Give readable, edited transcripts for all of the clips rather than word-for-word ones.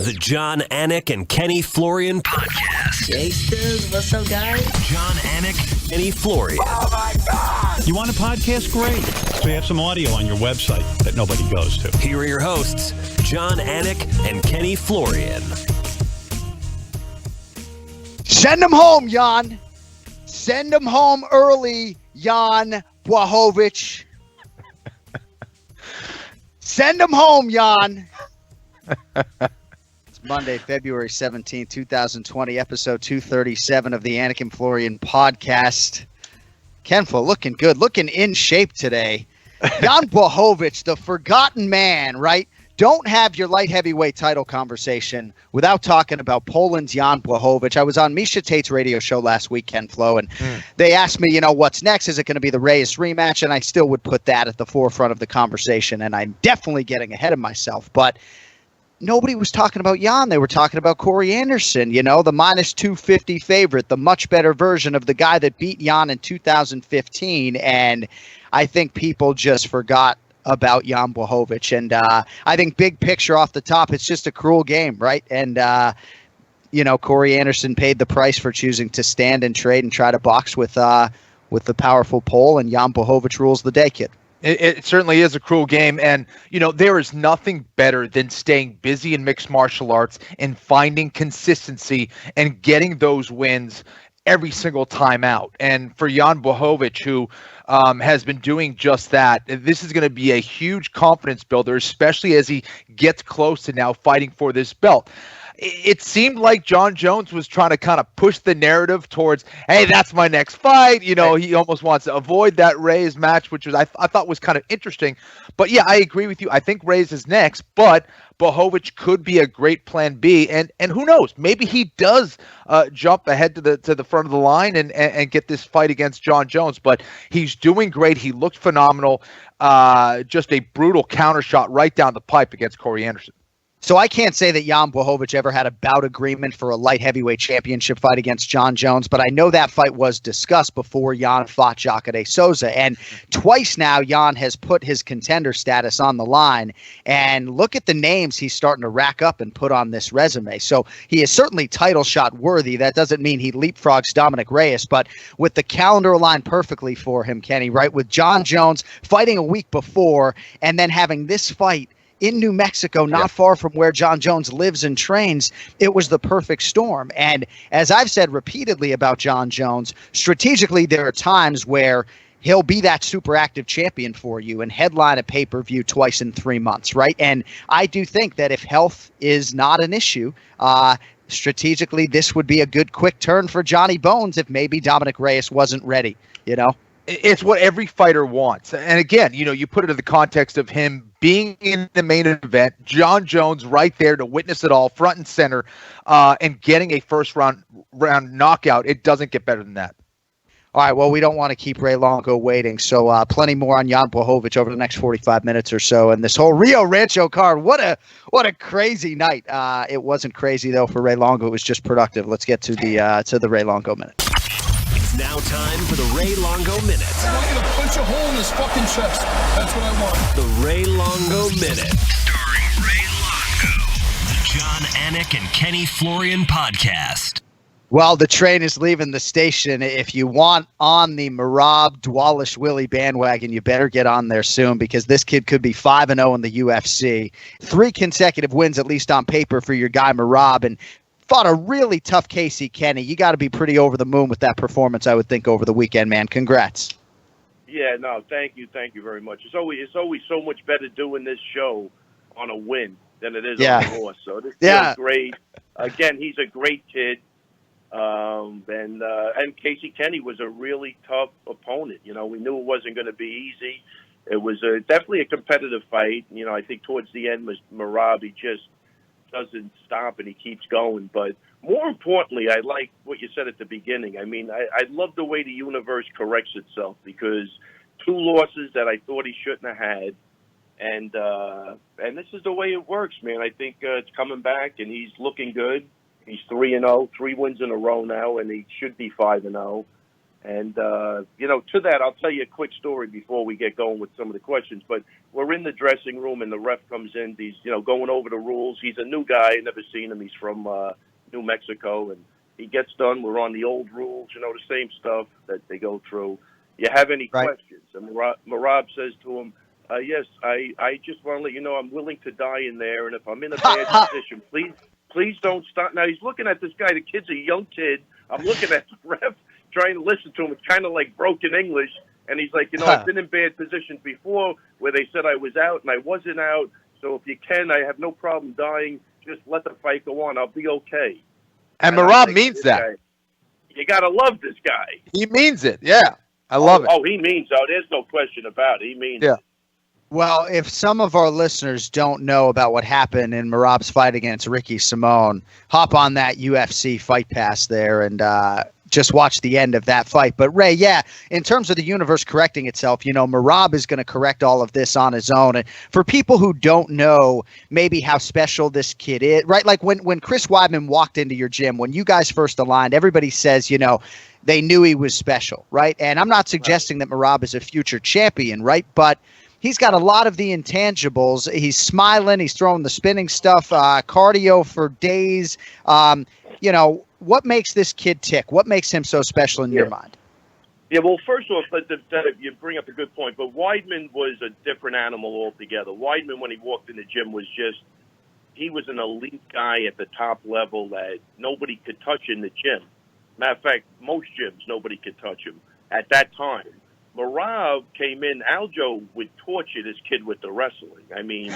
The Jon Anik and Kenny Florian podcast. Gangsters, what's up, guys? Jon Anik, Kenny Florian. Oh, my God! You want a podcast? Great. So you have some audio on your website that nobody goes to. Here are your hosts, Jon Anik and Kenny Florian. Send them home, Jan. Send them home early, Jan Blachowicz. Send them home, Jan. It's Monday, February 17th, 2020, episode 237 of the Anik and Florian podcast. Ken Flo, looking good, looking in shape today. Jan Blachowicz, the forgotten man, right? Don't have your light heavyweight title conversation without talking about Poland's Jan Blachowicz. I was on Misha Tate's radio show last week, Ken Flo, and they asked me, what's next? Is it going to be the Reyes rematch? And I still would put that at the forefront of the conversation, and I'm definitely getting ahead of myself. But nobody was talking about Jan. They were talking about Corey Anderson, the minus 250 favorite, the much better version of the guy that beat Jan in 2015. And I think people just forgot about Jan Blachowicz. And I think big picture off the top, it's just a cruel game, right? And, Corey Anderson paid the price for choosing to stand and trade and try to box with the powerful pole, and Jan Blachowicz rules the day, kid. It certainly is a cruel game. And, there is nothing better than staying busy in mixed martial arts and finding consistency and getting those wins every single time out. And for Jan Blachowicz, who has been doing just that, this is going to be a huge confidence builder, especially as he gets close to now fighting for this belt. It seemed like Jon Jones was trying to kind of push the narrative towards, hey, that's my next fight. He almost wants to avoid that Reyes match, which I thought was kind of interesting. But yeah, I agree with you. I think Reyes is next, but Blachowicz could be a great plan B. And who knows, maybe he does jump ahead to the front of the line and get this fight against Jon Jones. But he's doing great. He looked phenomenal. Just a brutal counter shot right down the pipe against Corey Anderson. So I can't say that Jan Blachowicz ever had a bout agreement for a light heavyweight championship fight against Jon Jones, but I know that fight was discussed before Jan fought Jacare Souza. And twice now, Jan has put his contender status on the line. And look at the names he's starting to rack up and put on this resume. So he is certainly title shot worthy. That doesn't mean he leapfrogs Dominic Reyes, but with the calendar aligned perfectly for him, Kenny, right? With Jon Jones fighting a week before and then having this fight in New Mexico, not far from where Jon Jones lives and trains, it was the perfect storm. And as I've said repeatedly about Jon Jones, strategically there are times where he'll be that super active champion for you and headline a pay-per-view twice in 3 months, right? And I do think that if health is not an issue, strategically this would be a good quick turn for Johnny Bones if maybe Dominic Reyes wasn't ready, It's what every fighter wants. And again, you put it in the context of him being in the main event, Jon Jones right there to witness it all, front and center, and getting a first round knockout. It doesn't get better than that. All right, well, we don't want to keep Ray Longo waiting, so plenty more on Jan Blachowicz over the next 45 minutes or so. And this whole Rio Rancho card, what a crazy night. It wasn't crazy, though, for Ray Longo. It was just productive. Let's get to the Ray Longo minute. It's now time for the Ray Longo Minute. I want you to punch a hole in his fucking chest. That's what I want. The Ray Longo Minute. Starring Ray Longo. The Jon Anik and Kenny Florian podcast. Well, the train is leaving the station. If you want on the Merab Dwalish-Willie bandwagon, you better get on there soon because this kid could be 5-0 in the UFC. 3 consecutive wins, at least on paper, for your guy Merab, and fought a really tough Casey Kenny. You got to be pretty over the moon with that performance, I would think, over the weekend, man. Congrats. Yeah, no, thank you very much. It's always so much better doing this show on a win than it is on a loss. So this is great. Again, he's a great kid, and Casey Kenny was a really tough opponent. We knew it wasn't going to be easy. It was definitely a competitive fight. I think towards the end, Merab, he just doesn't stop and he keeps going. But more importantly, I like what you said at the beginning. I mean, I love the way the universe corrects itself because 2 losses that I thought he shouldn't have had, and this is the way it works, man. I think it's coming back and he's looking good. He's 3-0, 3 wins in a row now, and he should be 5-0. And, to that, I'll tell you a quick story before we get going with some of the questions. But we're in the dressing room, and the ref comes in. He's, going over the rules. He's a new guy. I've never seen him. He's from New Mexico. And he gets done. We're on the old rules, the same stuff that they go through. You have any questions? And Merab says to him, yes, I just want to let you know I'm willing to die in there. And if I'm in a bad position, please don't stop. Now, he's looking at this guy. The kid's a young kid. I'm looking at the ref, trying to listen to him. It's kind of like broken English. And he's like, I've been in bad positions before where they said I was out and I wasn't out. So if you can, I have no problem dying. Just let the fight go on. I'll be okay. And Merab means that. Guy, you got to love this guy. He means it. Yeah. I love it. Oh, he means it. There's no question about it. He means it. Well, if some of our listeners don't know about what happened in Merab's fight against Ricky Simone, hop on that UFC Fight Pass there and just watch the end of that fight. But Ray, in terms of the universe correcting itself, Merab is going to correct all of this on his own. And for people who don't know maybe how special this kid is, right? Like when Chris Weidman walked into your gym, when you guys first aligned, everybody says, they knew he was special, right? And I'm not suggesting that Merab is a future champion, right? But he's got a lot of the intangibles. He's smiling. He's throwing the spinning stuff, cardio for days. What makes this kid tick? What makes him so special in your mind? Yeah, well, first off, you bring up a good point, but Weidman was a different animal altogether. Weidman, when he walked in the gym, he was an elite guy at the top level that nobody could touch in the gym. Matter of fact, most gyms, nobody could touch him at that time. Merab came in. Aljo would torture this kid with the wrestling. I mean,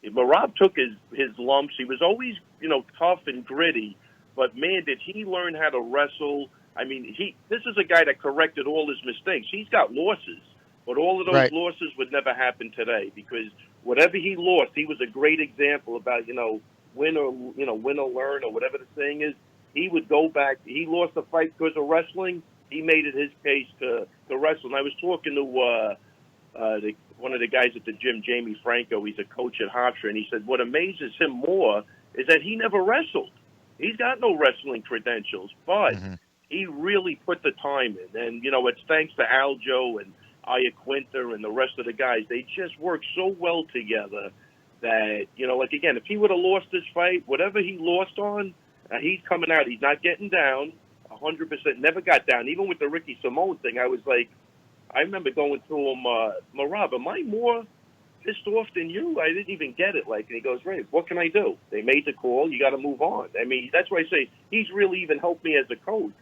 Merab took his lumps. He was always, tough and gritty. But, man, did he learn how to wrestle. I mean, this is a guy that corrected all his mistakes. He's got losses, but all of those losses would never happen today because whatever he lost, he was a great example about, win or learn or whatever the saying is. He would go back. He lost the fight because of wrestling. He made it his case to wrestle. And I was talking to one of the guys at the gym, Jamie Franco. He's a coach at Hofstra, and he said what amazes him more is that he never wrestled. He's got no wrestling credentials, but he really put the time in. And, it's thanks to Aljo and Iaquinta and the rest of the guys. They just work so well together that, again, if he would have lost this fight, whatever he lost on, he's coming out. He's not getting down. 100% never got down. Even with the Ricky Simone thing, I was like, I remember going to him, Merab, am I more pissed off than you? I didn't even get it. And he goes, Ray, what can I do? They made the call. You got to move on. I mean, that's why I say he's really even helped me as a coach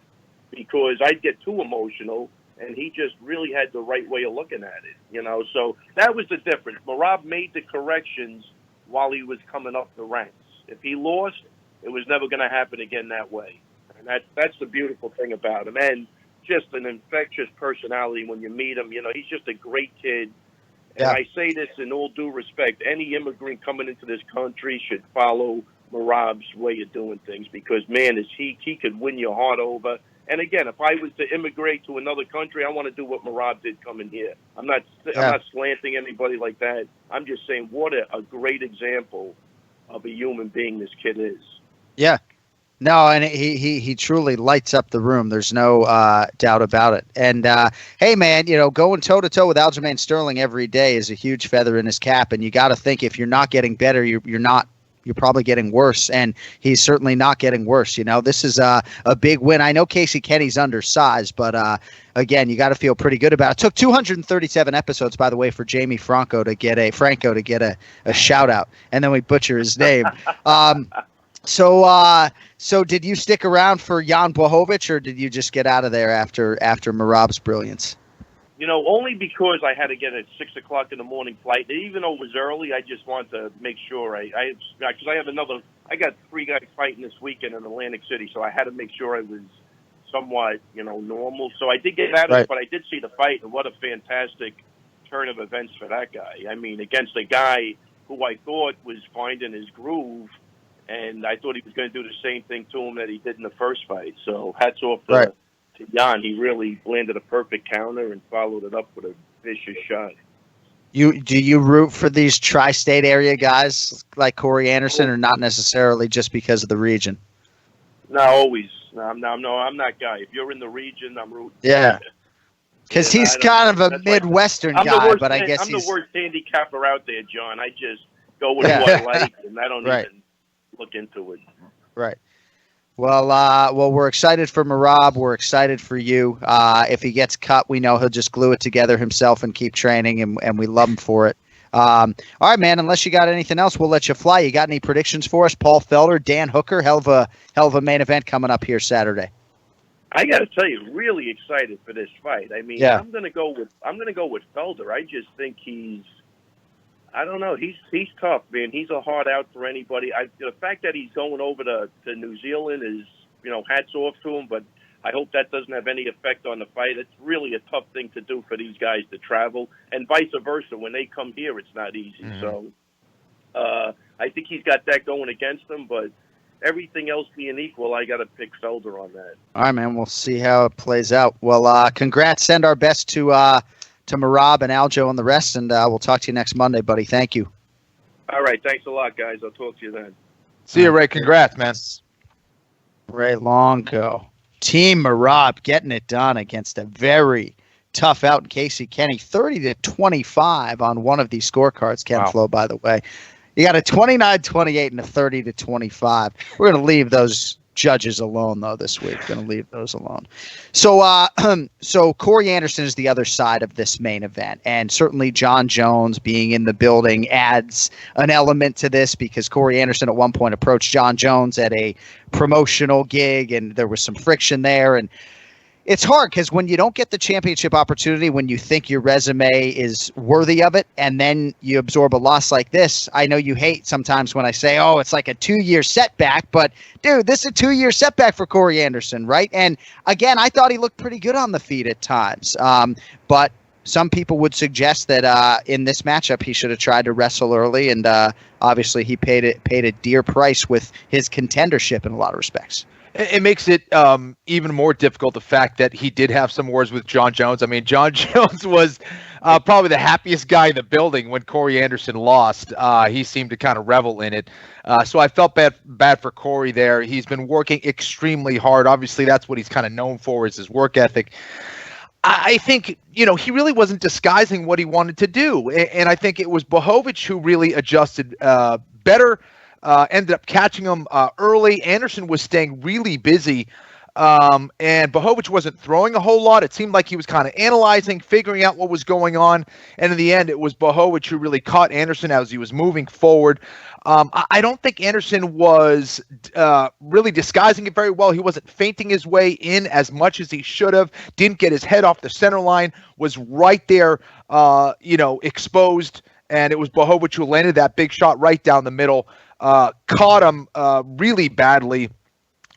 because I'd get too emotional, and he just really had the right way of looking at it, So that was the difference. Merab made the corrections while he was coming up the ranks. If he lost, it was never going to happen again that way. And that's the beautiful thing about him. And just an infectious personality when you meet him. He's just a great kid. And I say this in all due respect. Any immigrant coming into this country should follow Merab's way of doing things because, man, he could win your heart over. And, again, if I was to immigrate to another country, I want to do what Merab did coming here. I'm not slanting anybody like that. I'm just saying what a great example of a human being this kid is. Yeah. No, and he truly lights up the room. There's no doubt about it. And, hey, man, going toe-to-toe with Aljamain Sterling every day is a huge feather in his cap. And you got to think if you're not getting better, you're probably getting worse. And he's certainly not getting worse. This is a big win. I know Casey Kenny's undersized, but, again, you got to feel pretty good about it. It took 237 episodes, by the way, for Jamie Franco to get a shout-out. And then we butcher his name. So did you stick around for Jan Blachowicz, or did you just get out of there after Merab's brilliance? Only because I had to get a 6 o'clock in the morning flight. Even though it was early, I just wanted to make sure because I got 3 guys fighting this weekend in Atlantic City, so I had to make sure I was somewhat, normal. So I did get out of it, but I did see the fight, and what a fantastic turn of events for that guy. I mean, against a guy who I thought was finding his groove. And I thought he was going to do the same thing to him that he did in the first fight. So hats off to Jan. He really landed a perfect counter and followed it up with a vicious shot. Do you root for these tri-state area guys like Corey Anderson, or not necessarily just because of the region? No, always. No, I'm that guy. If you're in the region, I'm rooting. Yeah. Because he's kind of a Midwestern guy, but I guess I'm he's the worst handicapper out there, John. I just go with what I like, and I don't even look into it. Right. Well, we're excited for Merab. We're excited for you. If he gets cut, we know he'll just glue it together himself and keep training, and we love him for it. All right, man. Unless you got anything else, we'll let you fly. You got any predictions for us? Paul Felder, Dan Hooker, hell of a main event coming up here Saturday. I got to tell you, really excited for this fight. I mean, I'm going to go with Felder. I just think I don't know. He's tough, man. He's a hard out for anybody. The fact that he's going over to New Zealand is, hats off to him. But I hope that doesn't have any effect on the fight. It's really a tough thing to do for these guys to travel, and vice versa. When they come here, it's not easy. Mm-hmm. So I think he's got that going against him, but everything else being equal, I got to pick Felder on that. All right, man. We'll see how it plays out. Well, congrats. Send our best to Merab and Aljo and the rest, and we'll talk to you next Monday, buddy. Thank you. All right. Thanks a lot, guys. I'll talk to you then. See you, Ray. Congrats, man. Ray Longo. Team Merab getting it done against a very tough out in Casey Kenny. 30-25 on one of these scorecards, Ken Flo, by the way. You got a 29-28 and a 30-25. We're going to leave those judges alone, though, this week. Going to leave those alone. So Corey Anderson is the other side of this main event, and certainly John Jones being in the building adds an element to this because Corey Anderson at one point approached John Jones at a promotional gig, and there was some friction there, and it's hard because when you don't get the championship opportunity, when you think your resume is worthy of it, and then you absorb a loss like this, I know you hate sometimes when I say, oh, it's like a 2-year setback, but dude, this is a 2-year setback for Corey Anderson, right? And again, I thought he looked pretty good on the feet at times, but some people would suggest that in this matchup, he should have tried to wrestle early, and obviously he paid a dear price with his contendership in a lot of respects. It makes it even more difficult, the fact that he did have some words with John Jones. I mean, John Jones was probably the happiest guy in the building when Corey Anderson lost. He seemed to kind of revel in it. So I felt bad for Corey there. He's been working extremely hard. Obviously, that's what he's kind of known for, is his work ethic. I think, he really wasn't disguising what he wanted to do. And I think it was Bohovik who really adjusted better. Ended up catching him early. Anderson was staying really busy, and Bohovik wasn't throwing a whole lot. It seemed like he was kind of analyzing, figuring out what was going on, and in the end, it was Bohovik who really caught Anderson as he was moving forward. I don't think Anderson was really disguising it very well. He wasn't feinting his way in as much as he should have. Didn't get his head off the center line. Was right there, exposed, and it was Bohovik who landed that big shot right down the middle. Caught him really badly,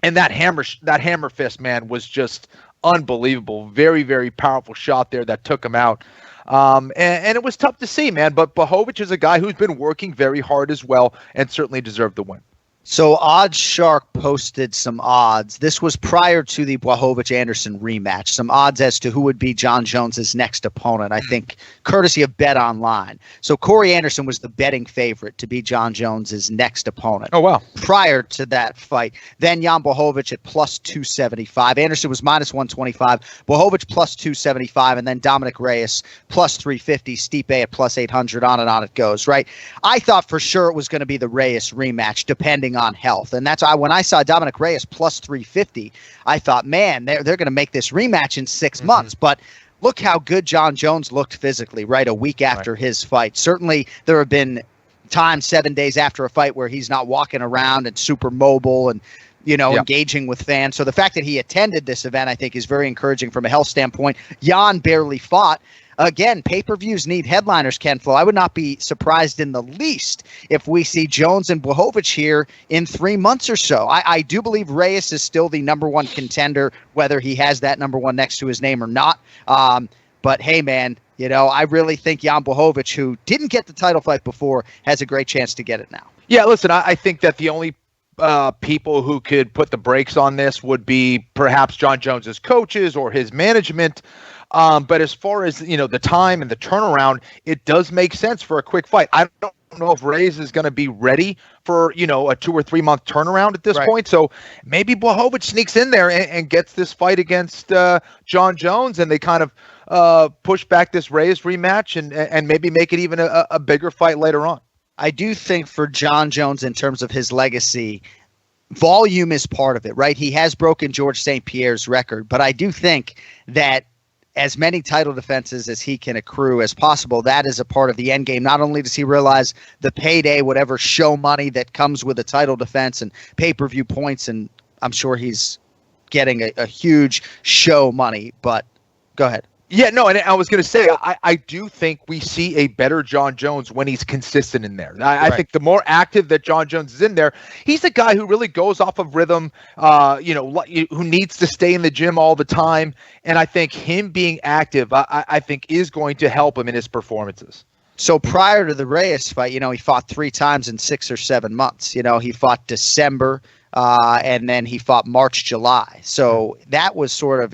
and that hammer fist, man, was just unbelievable. Very, very powerful shot there that took him out. And it was tough to see, man. But Bohovik is a guy who's been working very hard as well, and certainly deserved the win. So Odds Shark posted some odds. This was prior to the Blachowicz-Anderson rematch. Some odds as to who would be John Jones's next opponent, I think, courtesy of Bet Online. So Corey Anderson was the betting favorite to be John Jones's next opponent. Oh, wow. Prior to that fight. Then Jan Blachowicz at plus 275. Anderson was minus 125. Blachowicz plus 275. And then Dominic Reyes plus 350. Stipe at plus 800. On and on it goes, right? I thought for sure it was going to be the Reyes rematch, depending on health. And that's why when I saw Dominic Reyes plus 350, I thought, man, they're going to make this rematch in 6 months. But look how good John Jones looked physically, right, a week after his fight. Certainly there have been times 7 days after a fight where he's not walking around and super mobile and engaging with fans. So the fact that he attended this event, I think, is very encouraging from a health standpoint. Jan barely fought. Again, pay-per-views need headliners, Ken Flo. I would not be surprised in the least if we see Jones and Blachowicz here in 3 months or so. I do believe Reyes is still the number one contender, whether he has that number one next to his name or not. But hey, man, I really think Jan Blachowicz, who didn't get the title fight before, has a great chance to get it now. Yeah, listen, I think that the only people who could put the brakes on this would be perhaps John Jones's coaches or his management. But as far as, the time and the turnaround, it does make sense for a quick fight. I don't know if Reyes is going to be ready for, a 2 or 3 month turnaround at this point. So maybe Bohovik sneaks in there and gets this fight against Jon Jones, and they kind of push back this Reyes rematch and maybe make it even a bigger fight later on. I do think for Jon Jones, in terms of his legacy, volume is part of it, right? He has broken George St. Pierre's record, but I do think that as many title defenses as he can accrue as possible, that is a part of the end game. Not only does he realize the payday, whatever show money that comes with a title defense and pay-per-view points, and I'm sure he's getting a huge show money, but go ahead. Yeah, no, and I was going to say, I do think we see a better Jon Jones when he's consistent in there. I think the more active that Jon Jones is in there, he's a guy who really goes off of rhythm, who needs to stay in the gym all the time. And I think him being active, I think is going to help him in his performances. So prior to the Reyes fight, he fought 3 times in 6 or 7 months. He fought December, and then he fought March, July. So that was sort of,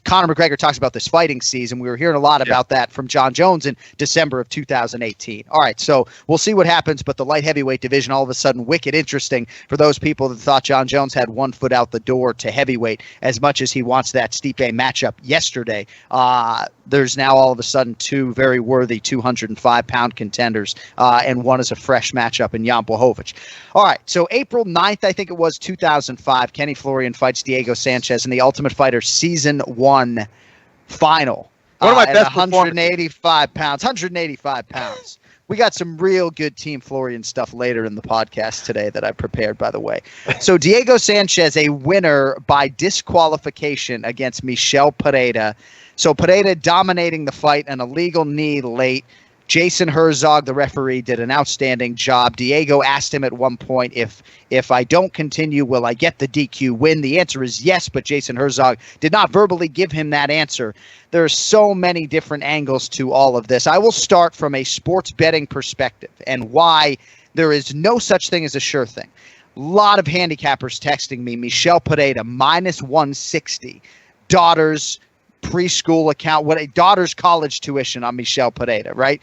Conor McGregor talks about this fighting season. We were hearing a lot about that from Jon Jones in December of 2018. All right, so we'll see what happens, but the light heavyweight division, all of a sudden, wicked interesting for those people that thought Jon Jones had 1 foot out the door to heavyweight as much as he wants that Stipe matchup yesterday. There's now all of a sudden 2 very worthy 205-pound contenders, and one is a fresh matchup in Jan Blachowicz. All right, so April 9th, I think it was, 2005, Kenny Florian fights Diego Sanchez in the Ultimate Fighter Season 1 final. One of my best 185 pounds. 185 pounds. We got some real good Team Florian stuff later in the podcast today that I prepared, by the way. So Diego Sanchez, a winner by disqualification against Michel Pineda. So Pineda dominating the fight, an illegal knee late. Jason Herzog, the referee, did an outstanding job. Diego asked him at one point, if I don't continue, will I get the DQ win? The answer is yes, but Jason Herzog did not verbally give him that answer. There are so many different angles to all of this. I will start from a sports betting perspective and why there is no such thing as a sure thing. A lot of handicappers texting me, Michel Pineda, minus 160. Daughter's preschool account, what a daughter's college tuition on Michel Pineda, right?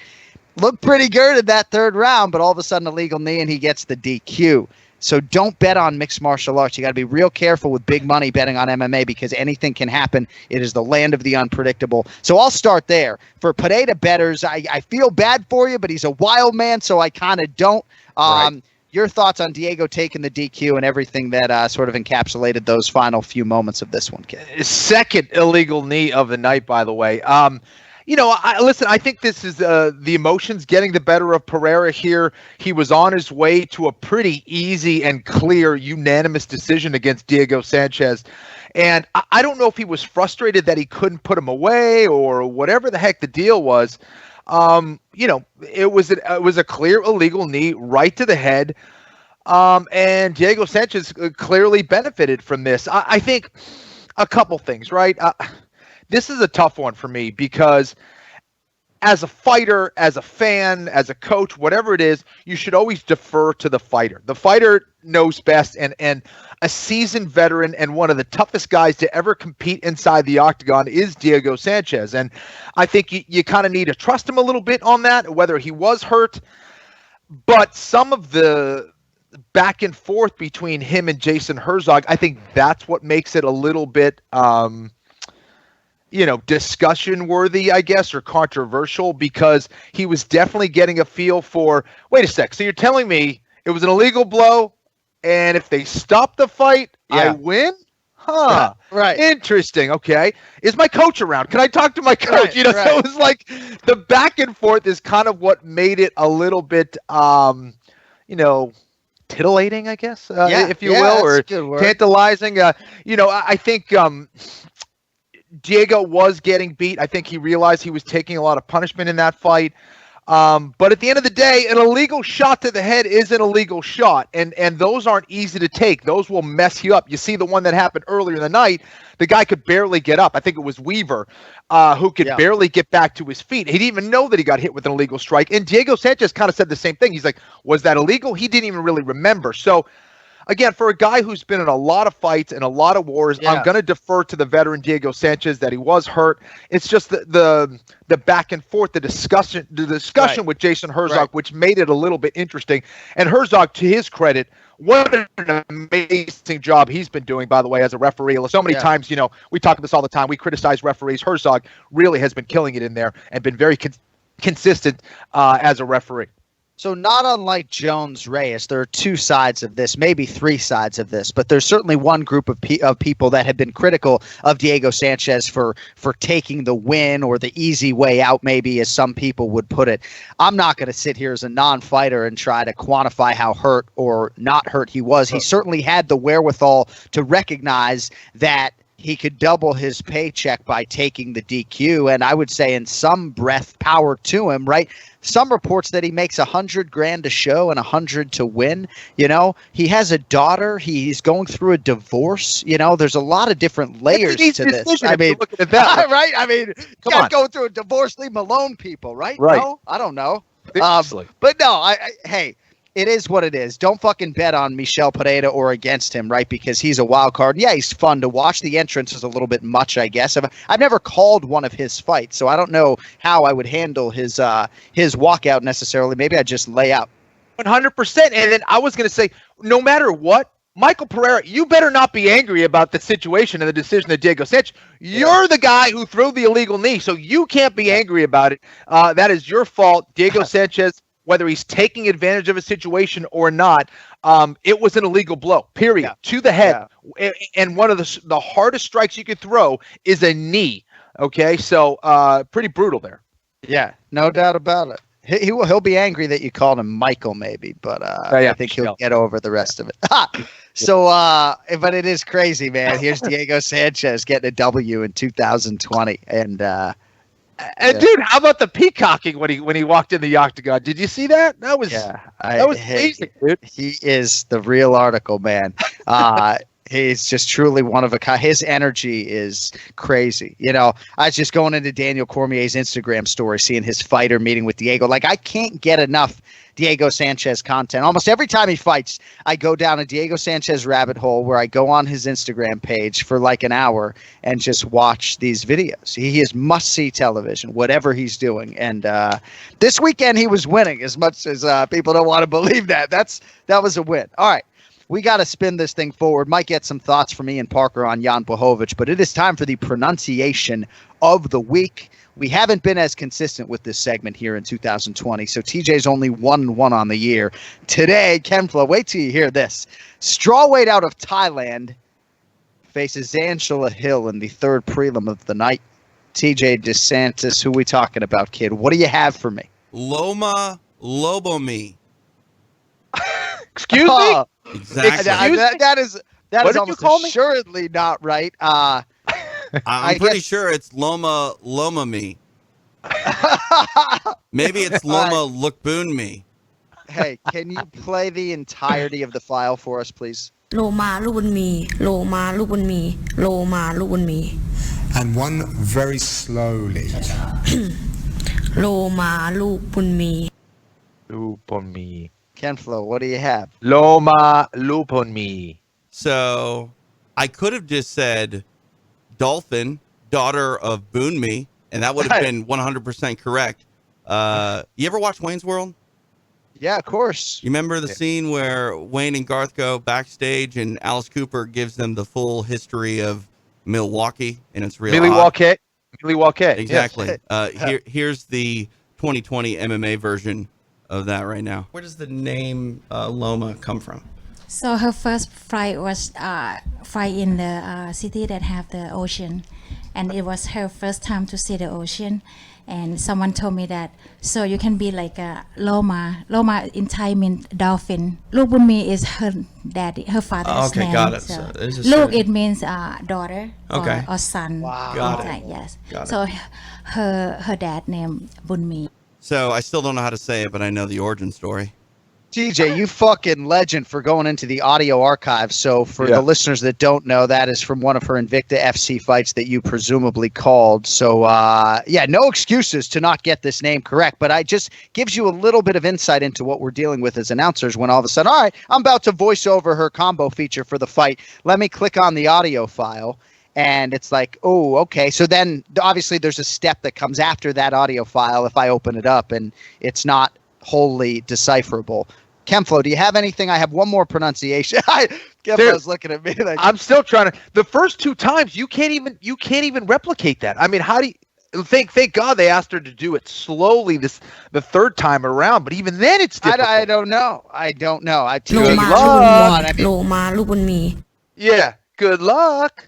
Looked pretty good in that 3rd round, but all of a sudden a legal knee and he gets the DQ. So don't bet on mixed martial arts. You got to be real careful with big money betting on MMA because anything can happen. It is the land of the unpredictable. So I'll start there. For Pineda bettors, I feel bad for you, but he's a wild man, so I kind of don't. Right. Your thoughts on Diego taking the DQ and everything that sort of encapsulated those final few moments of this one, kid? Second illegal knee of the night, by the way. Listen, I think this is the emotions getting the better of Pereira here. He was on his way to a pretty easy and clear unanimous decision against Diego Sanchez. And I don't know if he was frustrated that he couldn't put him away or whatever the heck the deal was. It was a clear illegal knee right to the head. And Diego Sanchez clearly benefited from this. I think a couple things, right? This is a tough one for me because as a fighter, as a fan, as a coach, whatever it is, you should always defer to the fighter. The fighter knows best, and a seasoned veteran and one of the toughest guys to ever compete inside the octagon is Diego Sanchez. And I think you kind of need to trust him a little bit on that, whether he was hurt. But some of the back and forth between him and Jason Herzog, I think that's what makes it a little bit discussion worthy, I guess, or controversial, because he was definitely getting a feel for, wait a sec, so you're telling me it was an illegal blow, and if they stop the fight, I win? Huh. Right. Interesting. Okay. Is my coach around? Can I talk to my coach? So it was like the back and forth is kind of what made it a little bit, titillating, I guess, if you will, or tantalizing. I think Diego was getting beat. I think he realized he was taking a lot of punishment in that fight. But at the end of the day, an illegal shot to the head is an illegal shot, and those aren't easy to take. Those will mess you up. You see the one that happened earlier in the night, the guy could barely get up. I think it was Weaver who could barely get back to his feet. He didn't even know that he got hit with an illegal strike. And Diego Sanchez kind of said the same thing. He's like, was that illegal? He didn't even really remember. So again, for a guy who's been in a lot of fights and a lot of wars, I'm going to defer to the veteran Diego Sanchez that he was hurt. It's just the back and forth, the discussion with Jason Herzog, which made it a little bit interesting. And Herzog, to his credit, what an amazing job he's been doing, by the way, as a referee. So many times, you know, we talk about this all the time. We criticize referees. Herzog really has been killing it in there and been very consistent as a referee. So not unlike Jones-Reyes, there are two sides of this, maybe three sides of this, but there's certainly one group of people that have been critical of Diego Sanchez for taking the win or the easy way out, maybe, as some people would put it. I'm not going to sit here as a non-fighter and try to quantify how hurt or not hurt he was. He certainly had the wherewithal to recognize that he could double his paycheck by taking the DQ, and I would say in some breath, power to him, right? Some reports that he makes $100,000 a show and $100 to win. You know, he has a daughter. He's going through a divorce. You know, there's a lot of different layers to this. I mean, look at that, right? I mean, you can't go through a divorce, leave him alone, people, right? Right. No, I don't know. But no, hey. It is what it is. Don't fucking bet on Michel Pineda or against him, right? Because he's a wild card. Yeah, he's fun to watch. The entrance is a little bit much, I guess. I've never called one of his fights, so I don't know how I would handle his walkout necessarily. Maybe I'd just lay out. 100%. And then I was going to say, no matter what, Michael Pereira, you better not be angry about the situation and the decision of Diego Sanchez. You're the guy who threw the illegal knee, so you can't be angry about it. That is your fault. Diego Sanchez, whether he's taking advantage of a situation or not, it was an illegal blow, period, to the head. And one of the hardest strikes you could throw is a knee, okay? So pretty brutal there. Yeah, no doubt about it. He'll be angry that you called him Michael, maybe, but I think he'll get over the rest of it. So, but it is crazy, man. Here's Diego Sanchez getting a W in 2020, and dude, how about the peacocking when he walked in the octagon? Did you see that? That was amazing, dude. He is the real article, man. He's just truly one of a kind. His energy is crazy. You know, I was just going into Daniel Cormier's Instagram story, seeing his fighter meeting with Diego. Like, I can't get enough Diego Sanchez content. Almost every time he fights, I go down a Diego Sanchez rabbit hole where I go on his Instagram page for like an hour and just watch these videos. He is must-see television, whatever he's doing. And this weekend he was winning, as much as people don't want to believe that. That was a win. All right. We got to spin this thing forward. Might get some thoughts from Ian Parker on Jan Blachowicz, but it is time for the pronunciation of the week. We haven't been as consistent with this segment here in 2020, so TJ's only 1-1 on the year. Today, Kenfla, wait till you hear this. Strawweight out of Thailand faces Angela Hill in the third prelim of the night. TJ DeSantis, who we talking about, kid? What do you have for me? Loma Lobomi. Excuse me? Exactly. That is almost assuredly not right. I'm pretty sure it's Loma me. Maybe it's Loma Lookboon me. Hey, can you play the entirety of the file for us, please? Loma Lubun me, Loma Lubun me, Loma Lubun me. And one very slowly. Loma Lubun me. Lupon me. Kenflo, what do you have? Loma Lupon me. So I could have just said Dolphin, daughter of Boonmi, and that would have been 100% correct. You ever watch Wayne's World? Yeah, of course. You remember the scene where Wayne and Garth go backstage and Alice Cooper gives them the full history of Milwaukee, and it's real Milwaukee. Exactly. Yes. Here's the 2020 MMA version of that right now. Where does the name Loma come from? So her first flight was flight in the city that have the ocean, and it was her first time to see the ocean. And someone told me that so you can be like a Loma. Loma in Thai means dolphin. Lubunmi is her daddy, her father's name. Okay, got it. So Luke, it means daughter or son. Wow. Got it. Yes. Got so her dad named Bunmi. So I still don't know how to say it, but I know the origin story. TJ, you fucking legend for going into the audio archive. So for the listeners that don't know, that is from one of her Invicta FC fights that you presumably called. So, no excuses to not get this name correct, but it just gives you a little bit of insight into what we're dealing with as announcers when all of a sudden, all right, I'm about to voice over her combo feature for the fight. Let me click on the audio file. And it's like, oh, okay. So then obviously there's a step that comes after that audio file if I open it up and it's not wholly decipherable. Kenflo, do you have anything? I have one more pronunciation. Kenflo's looking at me like I'm still trying to. The first two times you can't even replicate that. I mean, how do you thank God they asked her to do it slowly the third time around, but even then it's difficult. I don't know. Good luck. Yeah, good luck.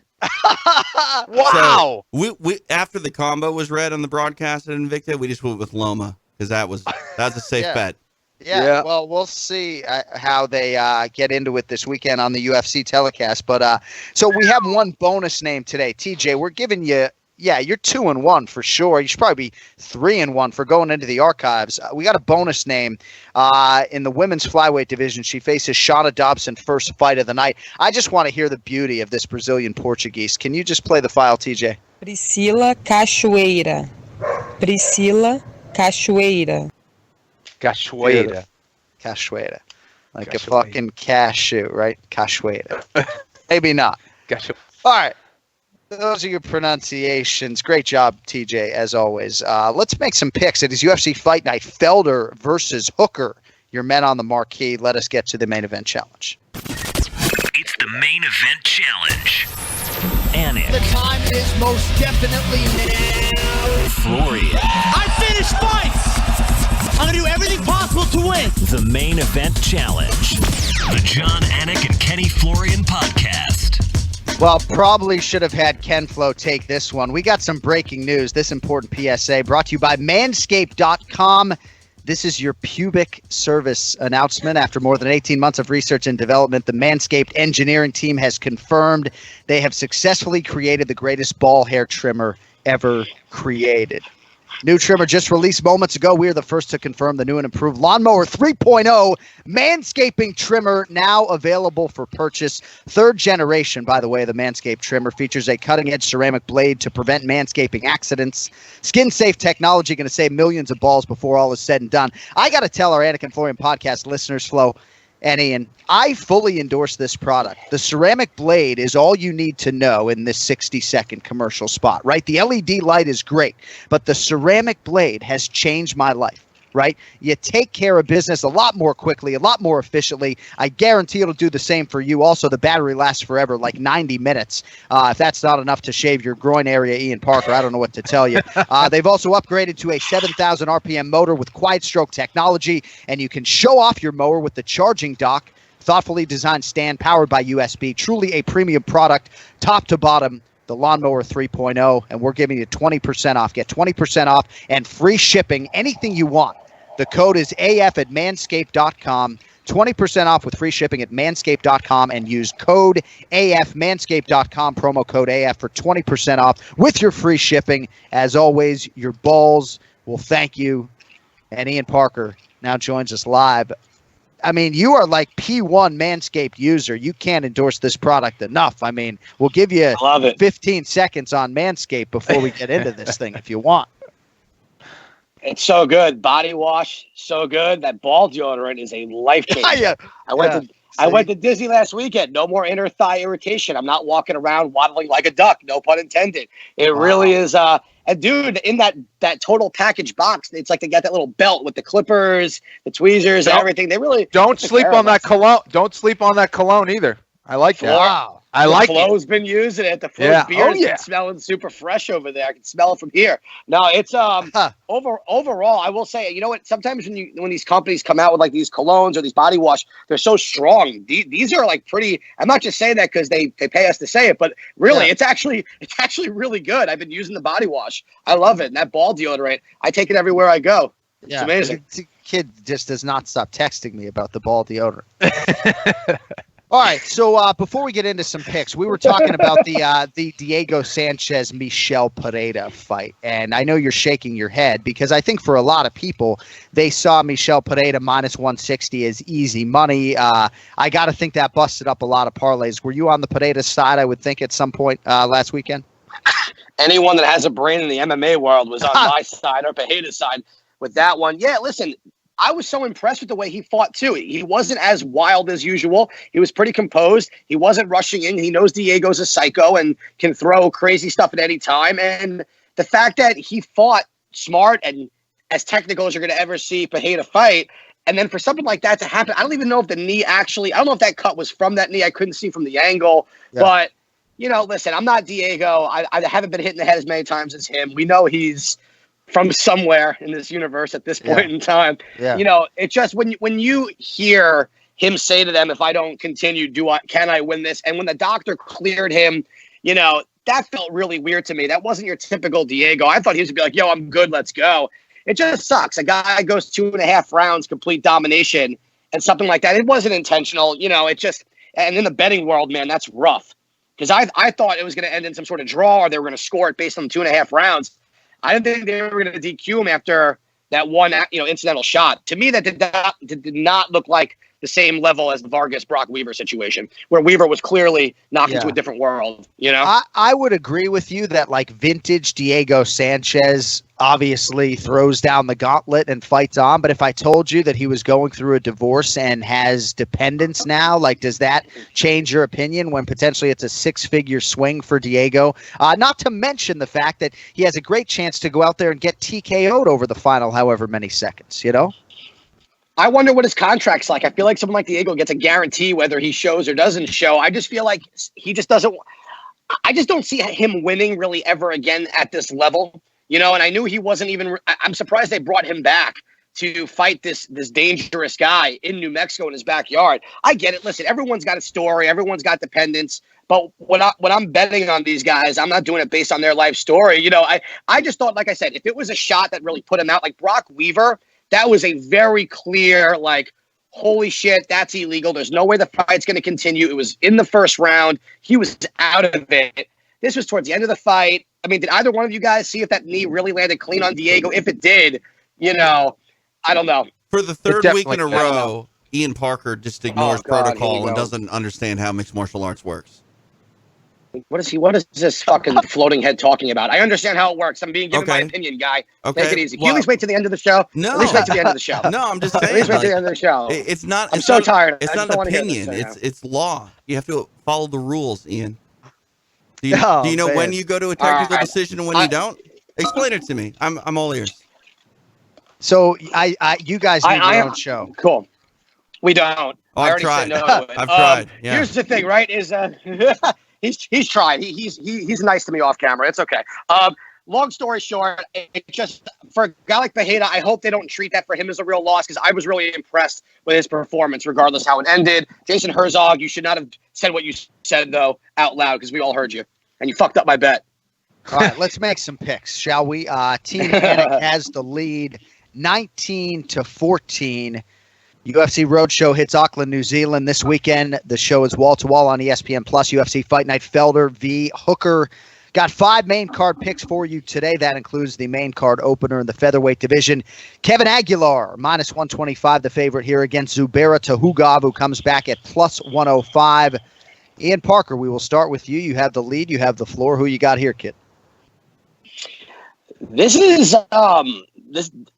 Wow. So we after the combo was read on the broadcast at Invicta, we just went with Loma because that's a safe bet. Yeah, well, we'll see how they get into it this weekend on the UFC telecast. But so we have one bonus name today. TJ, we're giving you, you're 2-1 for sure. You should probably be 3-1 for going into the archives. We got a bonus name in the women's flyweight division. She faces Shauna Dobson, first fight of the night. I just want to hear the beauty of this Brazilian Portuguese. Can you just play the file, TJ? Priscila Cachoeira. Priscila Cachoeira. Cachoeira. Like a fucking cashew, right? Cachoeira. Maybe not. All right. Those are your pronunciations. Great job, TJ, as always. Let's make some picks. It is UFC Fight Night. Felder versus Hooker. Your men on the marquee. Let us get to the main event challenge. It's the main event challenge. Anik. The time is most definitely now. Florian. I finish fights! I'm going to do everything possible to win. The main event challenge. The Jan, Anik, and Kenny Florian podcast. Well, probably should have had Kenflo take this one. We got some breaking news. This important PSA brought to you by Manscaped.com. This is your pubic service announcement. After more than 18 months of research and development, the Manscaped engineering team has confirmed they have successfully created the greatest ball hair trimmer ever created. New trimmer just released moments ago. We are the first to confirm the new and improved Lawnmower 3.0 manscaping trimmer, now available for purchase. Third generation, by the way, the Manscaped trimmer features a cutting-edge ceramic blade to prevent manscaping accidents. Skin-safe technology going to save millions of balls before all is said and done. I got to tell our Anik and Florian podcast listeners, Flo and Ian, I fully endorse this product. The ceramic blade is all you need to know in this 60-second commercial spot, right? The LED light is great, but the ceramic blade has changed my life, right? You take care of business a lot more quickly, a lot more efficiently. I guarantee it'll do the same for you. Also, the battery lasts forever, like 90 minutes. If that's not enough to shave your groin area, Ian Parker, I don't know what to tell you. They've also upgraded to a 7,000 RPM motor with quiet stroke technology, and you can show off your mower with the charging dock. Thoughtfully designed stand powered by USB. Truly a premium product, top to bottom. The Lawnmower 3.0, and we're giving you 20% off. Get 20% off and free shipping, anything you want. The code is AF at manscaped.com. 20% off with free shipping at manscaped.com, and use code AF, manscaped.com, promo code AF for 20% off with your free shipping. As always, your balls will thank you. And Ian Parker now joins us live. I mean, you are like P1 Manscaped user. You can't endorse this product enough. I mean, we'll give you 15 seconds on Manscaped before we get into this thing if you want. It's so good. Body wash, so good. That ball deodorant is a life changer. I went to Disney last weekend. No more inner thigh irritation. I'm not walking around waddling like a duck. No pun intended. It really is. And dude, in that total package box, it's like they got that little belt with the clippers, the tweezers, and everything. They really don't sleep on that cologne. Don't sleep on that cologne either. I like that. Wow. I like it. Flo's been using it. The Flo's beard's been smelling super fresh over there. I can smell it from here. No, it's overall, I will say, you know what? Sometimes when these companies come out with like these colognes or these body wash, they're so strong. These are like pretty. I'm not just saying that because they pay us to say it, but really, it's actually really good. I've been using the body wash. I love it. And that ball deodorant, I take it everywhere I go. It's amazing. The kid just does not stop texting me about the ball deodorant. All right, so before we get into some picks, we were talking about the Diego Sanchez Michel Pineda fight, and I know you're shaking your head because I think for a lot of people they saw Michel Pineda minus 160 as easy money. I got to think that busted up a lot of parlays. Were you on the Pineda side? I would think at some point last weekend. Anyone that has a brain in the MMA world was on my side or Pineda's side with that one. Yeah, listen. I was so impressed with the way he fought, too. He wasn't as wild as usual. He was pretty composed. He wasn't rushing in. He knows Diego's a psycho and can throw crazy stuff at any time. And the fact that he fought smart and as technical as you're going to ever see Pineda fight, and then for something like that to happen, I don't even know if the knee actually – I don't know if that cut was from that knee. I couldn't see from the angle. Yeah. But, listen, I'm not Diego. I haven't been hit in the head as many times as him. We know he's – from somewhere in this universe at this point in time. Yeah. It's just when you hear him say to them, if I don't continue, can I win this? And when the doctor cleared him, that felt really weird to me. That wasn't your typical Diego. I thought he was going to be like, yo, I'm good, let's go. It just sucks. A guy goes 2.5 rounds, complete domination, and something like that. It wasn't intentional. It just, and in the betting world, man, that's rough. Because I thought it was going to end in some sort of draw or they were going to score it based on 2.5 rounds. I didn't think they were going to DQ him after that one, incidental shot. To me, that did not look like the same level as the Vargas-Brock Weaver situation, where Weaver was clearly knocked into a different world. I would agree with you that like vintage Diego Sanchez obviously throws down the gauntlet and fights on. But if I told you that he was going through a divorce and has dependents now, like, does that change your opinion when potentially it's a 6-figure swing for Diego? Not to mention the fact that he has a great chance to go out there and get TKO'd over the final however many seconds, I wonder what his contract's like. I feel like someone like Diego gets a guarantee whether he shows or doesn't show. I just feel like he just doesn't – I just don't see him winning really ever again at this level. And I knew he wasn't even – I'm surprised they brought him back to fight this dangerous guy in New Mexico in his backyard. I get it. Listen, everyone's got a story. Everyone's got dependents. But when I'm betting on these guys, I'm not doing it based on their life story. I just thought, like I said, if it was a shot that really put him out, like Brock Weaver – that was a very clear, like, holy shit, that's illegal. There's no way the fight's going to continue. It was in the first round. He was out of it. This was towards the end of the fight. I mean, did either one of you guys see if that knee really landed clean on Diego? If it did, I don't know. For the third week in a row, Ian Parker just ignores protocol and doesn't understand how mixed martial arts works. What is this fucking floating head talking about? I understand how it works. I'm being given my opinion, guy. Okay. Make it easy. Can you at least wait to the end of the show? No. At least wait to the end of the show. No, I'm just saying. At least wait to the end of the show. It's not. I'm so tired. It's not an opinion. It's law. You have to follow the rules, Ian. Do you know when you go to a technical decision and when you don't? Explain it to me. I'm all ears. So you guys need your own show. Cool. We don't. Oh, I've tried. No I've tried. Yeah. Here's the thing, right? Is he's tried. He's nice to me off camera. It's okay. Long story short, it just for a guy like Pineda, I hope they don't treat that for him as a real loss because I was really impressed with his performance, regardless how it ended. Jason Herzog, you should not have said what you said though out loud because we all heard you and you fucked up my bet. All right, let's make some picks, shall we? Team Anik has the lead, 19-14. UFC Roadshow hits Auckland, New Zealand this weekend. The show is wall-to-wall on ESPN+. UFC Fight Night, Felder v. Hooker. Got 5 main card picks for you today. That includes the main card opener in the featherweight division. Kevin Aguilar, minus 125, the favorite here against Zubaira Tuhugov, who comes back at plus 105. Ian Parker, we will start with you. You have the lead. You have the floor. Who you got here, kid? This is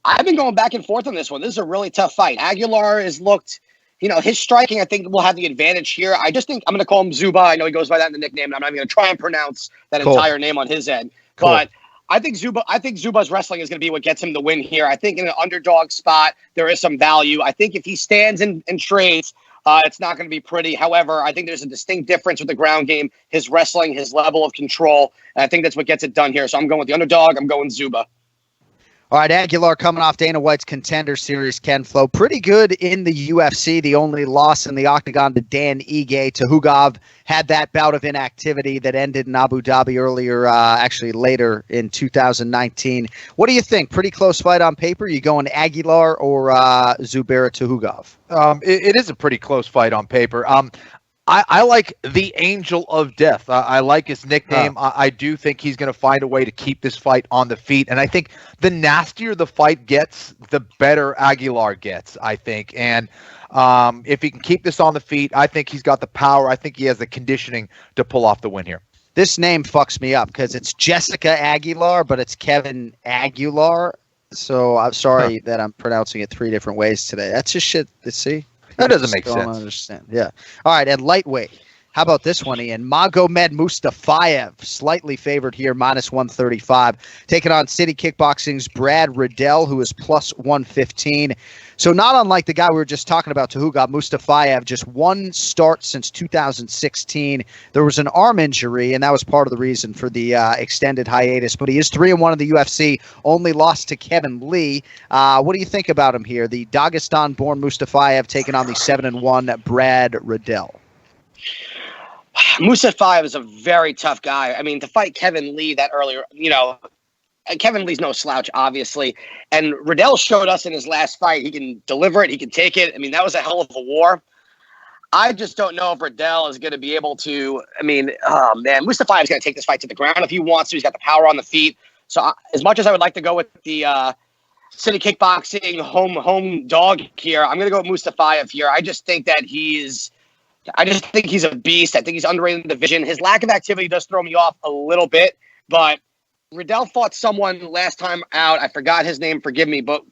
I've been going back and forth on this one. This is a really tough fight. Aguilar has looked, his striking, I think, will have the advantage here. I just think I'm going to call him Zuba. I know he goes by that in the nickname, and I'm not even going to try and pronounce that entire name on his end. Cool. But I think Zuba's wrestling is going to be what gets him the win here. I think in an underdog spot, there is some value. I think if he stands and trades, it's not going to be pretty. However, I think there's a distinct difference with the ground game, his wrestling, his level of control. And I think that's what gets it done here. So I'm going with the underdog. I'm going Zuba. All right, Aguilar coming off Dana White's Contender Series, Ken Flo. Pretty good in the UFC. The only loss in the octagon to Dan Ige. Tuhugov had that bout of inactivity that ended in Abu Dhabi earlier, actually later in 2019. What do you think? Pretty close fight on paper. You going Aguilar or Zubaira Tuhugov? It is a pretty close fight on paper. I like the Angel of Death. I like his nickname. I do think he's going to find a way to keep this fight on the feet. And I think the nastier the fight gets, the better Aguilar gets, I think. And if he can keep this on the feet, I think he's got the power. I think he has the conditioning to pull off the win here. This name fucks me up because it's Jessica Aguilar, but it's Kevin Aguilar. So I'm sorry that I'm pronouncing it 3 different ways today. That's just shit to see. That doesn't make sense. I don't understand. Yeah. All right. And lightweight. How about this one, Ian? Magomed Mustafayev, slightly favored here, minus 135. Taking on City Kickboxing's Brad Riddell, who is plus 115. So not unlike the guy we were just talking about, Tahuga, Mustafayev, just 1 start since 2016. There was an arm injury, and that was part of the reason for the extended hiatus. But he is 3-1 in the UFC, only lost to Kevin Lee. What do you think about him here? The Dagestan-born Mustafayev taking on the 7-1 Brad Riddell. Mustafayev is a very tough guy. I mean, to fight Kevin Lee that earlier, Kevin Lee's no slouch, obviously. And Riddell showed us in his last fight he can deliver it, he can take it. I mean, that was a hell of a war. I just don't know if Riddell is going to be able to. I mean, Mustafayev is going to take this fight to the ground if he wants to. He's got the power on the feet. So as much as I would like to go with the City Kickboxing home dog here, I'm going to go with Mustafayev here. I just think that he's a beast. I think he's underrated in the division. His lack of activity does throw me off a little bit, but Riddell fought someone last time out. I forgot his name. Forgive me, but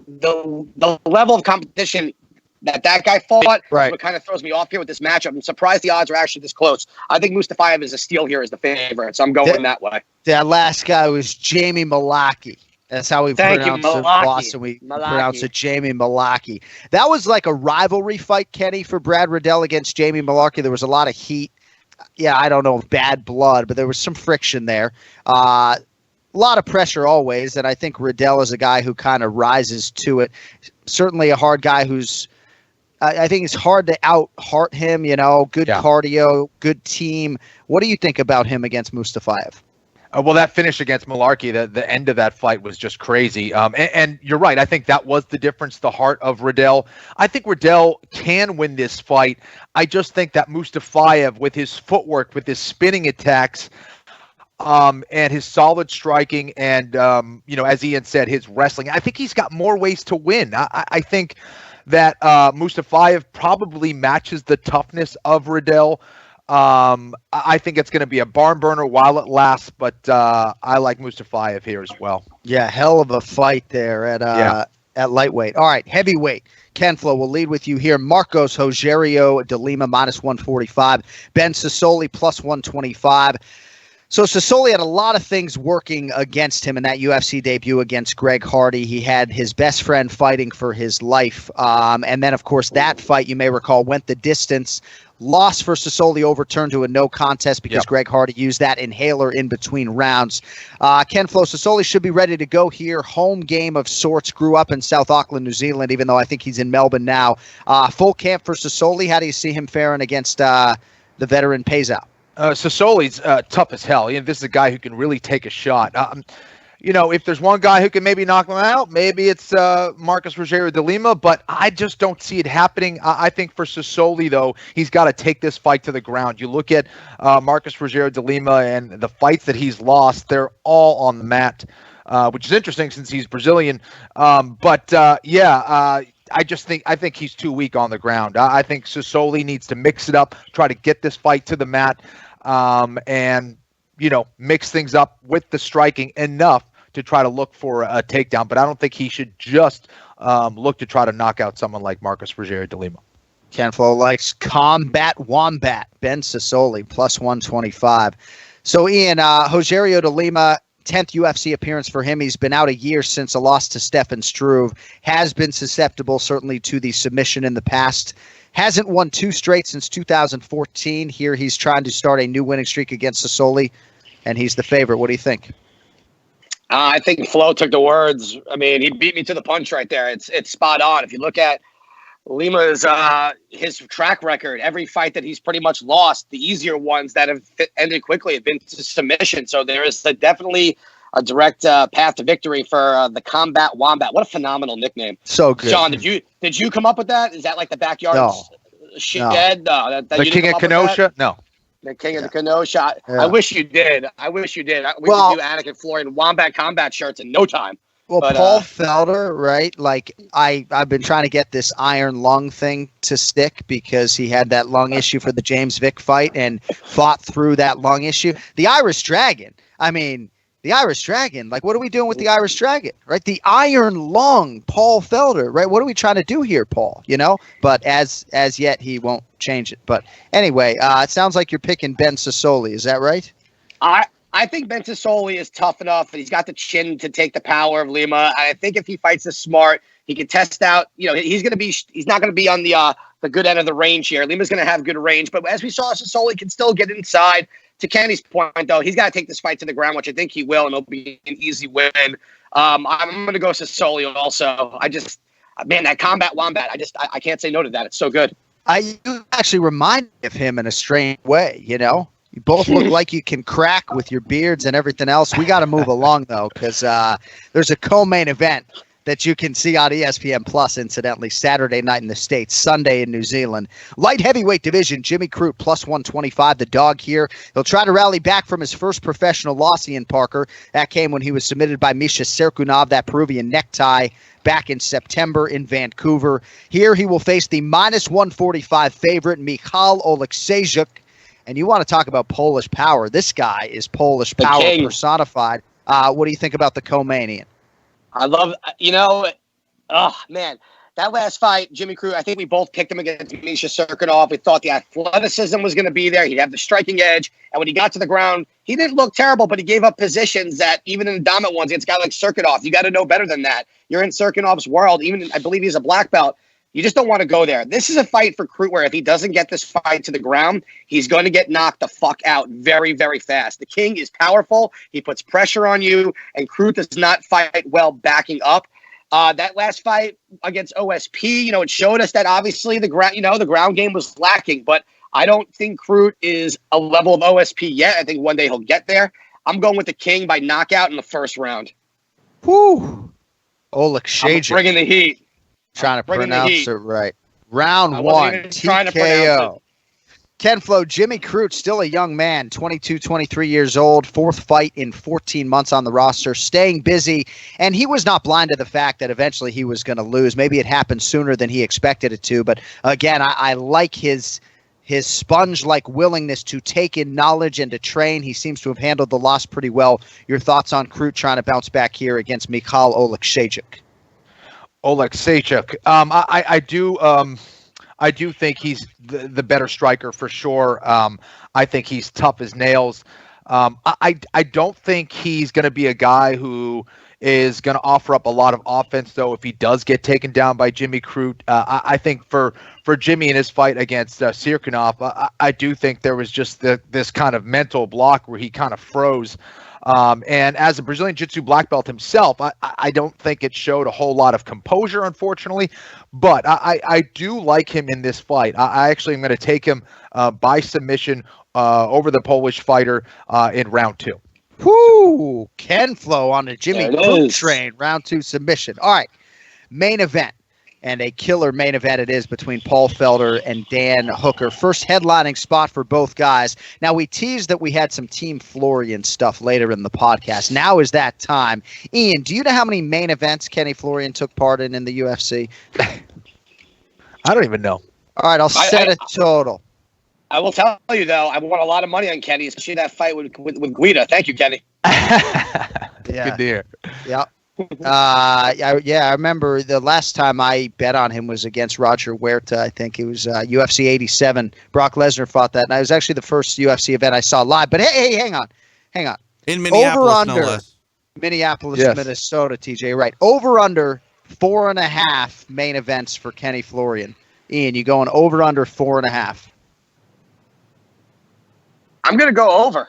the level of competition that guy fought, right, what kind of throws me off here with this matchup. I'm surprised the odds are actually this close. I think Mustafayev is a steal here as the favorite, so I'm going that way. That last guy was Jamie Malaki. That's how we pronounce it in Boston. We pronounce it Jamie Malaki. That was like a rivalry fight, Kenny, for Brad Riddell against Jamie Malaki. There was a lot of heat. Yeah, I don't know if bad blood, but there was some friction there. A lot of pressure always, and I think Riddell is a guy who kind of rises to it. Certainly a hard guy who's I think it's hard to out-heart him, good cardio, good team. What do you think about him against Mustafayev? Well, that finish against Malarkey, the end of that fight was just crazy. And you're right. I think that was the difference, the heart of Riddell. I think Riddell can win this fight. I just think that Mustafayev, with his footwork, with his spinning attacks, and his solid striking and, as Ian said, his wrestling, I think he's got more ways to win. I think that Mustafayev probably matches the toughness of Riddell. I think it's going to be a barn burner while it lasts, but I like Mustafayev here as well. Yeah, hell of a fight there at lightweight. All right, heavyweight. Ken Flo will lead with you here. Marcos Rogerio de Lima minus 145. Ben Sassoli plus 125. So Sassoli had a lot of things working against him in that UFC debut against Greg Hardy. He had his best friend fighting for his life. And then, of course, that fight, you may recall, went the distance. Loss for Sassoli overturned to a no contest because Greg Hardy used that inhaler in between rounds. Ken Flo, Sassoli should be ready to go here. Home game of sorts. Grew up in South Auckland, New Zealand, even though I think he's in Melbourne now. Full camp for Sassoli. How do you see him faring against the veteran Pezao? Sassoli's tough as hell. This is a guy who can really take a shot. If there's one guy who can maybe knock him out, maybe it's Marcos Rogerio de Lima, but I just don't see it happening. I think for Sassoli, though, he's got to take this fight to the ground. You look at Marcos Rogerio de Lima and the fights that he's lost, they're all on the mat, which is interesting since he's Brazilian. I think he's too weak on the ground. I think Sassoli needs to mix it up, try to get this fight to the mat, and mix things up with the striking enough to try to look for a takedown. But I don't think he should just look to try to knock out someone like Marcos Rogerio de Lima. Ken Flo likes Combat Wombat, Ben Sassoli, plus 125. So, Ian, Rogerio de Lima, 10th UFC appearance for him. He's been out a year since a loss to Stefan Struve. Has been susceptible, certainly, to the submission in the past. Hasn't won 2 straight since 2014. Here he's trying to start a new winning streak against Sassoli, and he's the favorite. What do you think? I think Flo took the words. I mean, he beat me to the punch right there. It's spot on. If you look at Lima's his track record, every fight that he's pretty much lost, the easier ones that have ended quickly have been to submission. So there is definitely a direct path to victory for the Combat Wombat. What a phenomenal nickname! So good, Sean. Did you come up with that? Is that like the backyard shed? No. That the you King didn't of come up with Kenosha? that? No. The King of the Kenosha. Yeah. I wish you did. We could do Anik and Florian Wombat Combat shirts in no time. Well, But, Paul Felder, right? Like I've been trying to get this iron lung thing to stick because he had that lung issue for the James Vick fight and fought through that lung issue. The Irish Dragon. I mean, the Irish Dragon. Like, what are we doing with the Irish Dragon, right? The iron lung, Paul Felder, right? What are we trying to do here, Paul? You know, but as yet he won't change it. But anyway, it sounds like you're picking Ben Sassoli. Is that right? I think Ben Sassoli is tough enough, and he's got the chin to take the power of Lima. I think if he fights this smart, he can test out. You know, he's not going to be on the good end of the range here. Lima's going to have good range, but as we saw, Sassoli can still get inside. To Kenny's point, though, he's got to take this fight to the ground, which I think he will, and it'll be an easy win. I'm going to go Sassoli also. That Combat Wombat, I can't say no to that. It's so good. You actually remind me of him in a strange way, you know? You both look like you can crack with your beards and everything else. We got to move along, though, because there's a co-main event that you can see on ESPN Plus, incidentally, Saturday night in the States, Sunday in New Zealand. Light heavyweight division, Jimmy Crute, plus 125, the dog here. He'll try to rally back from his first professional loss, Ian Parker. That came when he was submitted by Misha Serkunov, that Peruvian necktie, back in September in Vancouver. Here he will face the minus 145 favorite, Michal Oleksiejczuk. And you want to talk about Polish power. This guy is Polish power personified. What do you think about the co-main, Ian? I love, that last fight, Jimmy Crute, I think we both picked him against Misha Serkunov. We thought the athleticism was going to be there. He'd have the striking edge. And when he got to the ground, he didn't look terrible, but he gave up positions that even in the dominant ones against a guy like Serkunov, you got to know better than that. You're in Serkunov's world. Even, I believe he's a black belt. You just don't want to go there. This is a fight for Crute where if he doesn't get this fight to the ground, he's going to get knocked the fuck out very, very fast. The King is powerful. He puts pressure on you, and Crute does not fight well backing up. That last fight against OSP, it showed us that obviously the ground game was lacking, but I don't think Crute is a level of OSP yet. I think one day he'll get there. I'm going with the King by knockout in the first round. Whoo! Oleksiejczuk. Bringing the heat. Trying to pronounce it right. Round one, TKO. Ken Flo, Jimmy Crute, still a young man, 22, 23 years old, fourth fight in 14 months on the roster, staying busy. And he was not blind to the fact that eventually he was going to lose. Maybe it happened sooner than he expected it to. But again, I like his sponge-like willingness to take in knowledge and to train. He seems to have handled the loss pretty well. Your thoughts on Crute trying to bounce back here against Michal Oleksiejczuk? Oleksiejczuk. I do think he's the better striker for sure. I think he's tough as nails. I don't think he's going to be a guy who is going to offer up a lot of offense, though, if he does get taken down by Jimmy Crute. I think for Jimmy in his fight against Serkunov, I do think there was just this kind of mental block where he kind of froze. And as a Brazilian Jiu-Jitsu black belt himself, I don't think it showed a whole lot of composure, unfortunately. But I do like him in this fight. I actually am going to take him by submission over the Polish fighter in round 2. Whoo! Ken Flo on the Jimmy Crute train, round 2 submission. All right, main event. And a killer main event it is between Paul Felder and Dan Hooker. First headlining spot for both guys. Now, we teased that we had some Team Florian stuff later in the podcast. Now is that time. Ian, do you know how many main events Kenny Florian took part in the UFC? I don't even know. All right, I'll set a total. I will tell you, though, I won a lot of money on Kenny, especially that fight with Guida. Thank you, Kenny. Good to hear. Yeah. I remember the last time I bet on him was against Roger Huerta. I think it was UFC 87. Brock Lesnar fought that, and it was actually the first UFC event I saw live. But hey, hang on. In Minneapolis, over, under, no less. Minneapolis, yes. Minnesota, TJ, right. Over, under 4.5 main events for Kenny Florian. Ian, you going over, under 4.5? I'm going to go over.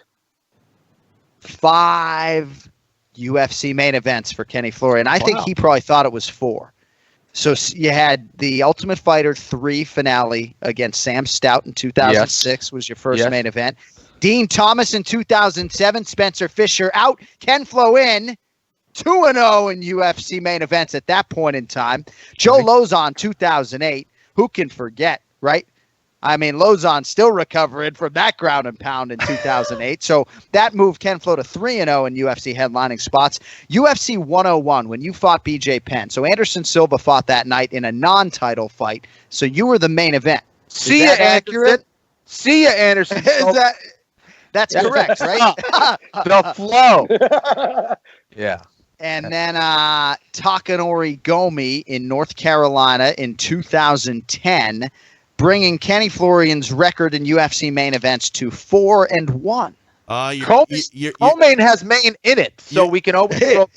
5 UFC main events for Kenny Florian. I think he probably thought it was 4. So you had the Ultimate Fighter 3 finale against Sam Stout in 2006 was your first main event. Dean Thomas in 2007, Spencer Fisher out, Ken Flo in, 2-0 in UFC main events at that point in time. Joe Lozon, 2008. Who can forget, right? I mean, Lozon still recovering from that ground and pound in 2008. So that moved Ken Flo to 3-0 in UFC headlining spots. UFC 101, when you fought BJ Penn. So Anderson Silva fought that night in a non-title fight. So you were the main event. See ya, accurate? See ya, Anderson. That's correct, right? The flow. Yeah. And then Takanori Gomi in North Carolina in 2010, bringing Kenny Florian's record in UFC main events to 4-1. Co-main has main in it, so we can open it.